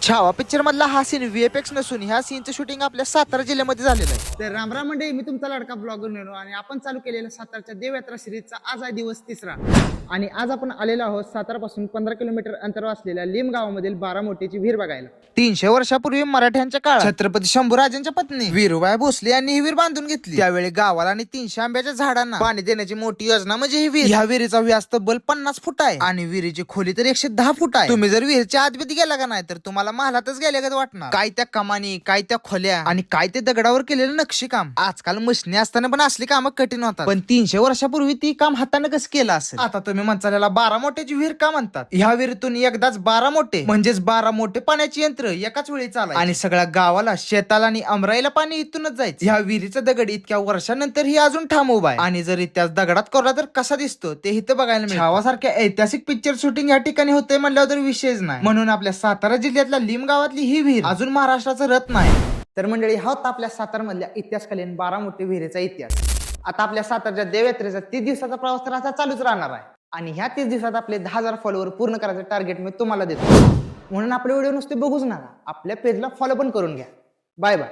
Chhava picture मधला हा scene VFX नसून ह्या सीनचं शूटिंग आपल्या सातारा जिल्ह्यामध्ये झालेलं आहे. तर रामराम मंडळी, मी तुमचा लाडका ब्लॉगर नेलो आणि आपण चालू केलेला सातारच्या देवयात्रा सिरीजचा आज आहे दिवस 3रा. आणि आज आपण आलेलो आहोत सातारापासून 15 किलोमीटर अंतरावर असलेल्या लिम गावामधील बारामोटीची विहीर बघायला. 300 वर्षापूर्वी मराठ्यांच्या काळात छत्रपती शंभूराजांच्या पत्नी वीरूबाई भोसले यांनी ही विहीर बांधून घेतली. त्यावेळी गावाला आणि 300 आंब्याच्या झाडांना पाणी देण्याची मोठी योजना म्हणजे ही विहीर. ह्या विहिरीचा व्यास तब्बल 50 फूट आहे आणि विहिरीची खोली तर 110 फूट आहे. तुम्ही जर विहिरीच्या आतमध्ये गेला का नाही तर तुम्हाला महालातच गेल्यागत वाटणार. काय त्या कमानी, काय त्या खोल्या आणि काय ते दगडावर केलेलं नक्षीकाम. आजकाल मशनी असताना पण असली कामं कठीण होतात, पण 300 वर्षापूर्वी ती काम हाताने कसं केलं असेल. आता तुम्ही म्हणता याला बारामोट्याची विहीर का म्हणतात? ह्या विहिरीतून एकदाच 12 मोठे म्हणजेच 12 मोठे पाण्याची यंत्र एकाच वेळी चालायची आणि सगळ्या गावाला, शेताला आणि अमराईला पाणी इथूनच जायचं. ह्या विहिरीचा दगड इतक्या वर्षानंतर ही अजून ठाम उभा आहे आणि जर त्याच दगडात कोरला तर कसा दिसतो ते इथं बघायला मिळतं. छावासारख्या ऐतिहासिक पिक्चर शूटिंग या ठिकाणी होते म्हणल्यावर तर विषयच नाही. म्हणून आपल्या सातारा जिल्ह्यातल्या लिम गावातली ही विहीर अजून महाराष्ट्राचं रत्न आहे. तर मंडळी, हा होता आपल्या सातारमधल्या इतिहासकालीन बारामोटी विहिरीचा इतिहास. आता आपल्या सातारच्या देवयात्रेचा 30 दिवसाचा प्रवास तर असा चालूच राहणार आहे आणि ह्या 30 दिवसात आपले 10,000 फॉलोअर पूर्ण करायचं टार्गेट मी तुम्हाला देतो. म्हणून आपले व्हिडिओ नुसते बघूच नका, आपल्या पेजला फॉलो पण करून घ्या. Bye bye.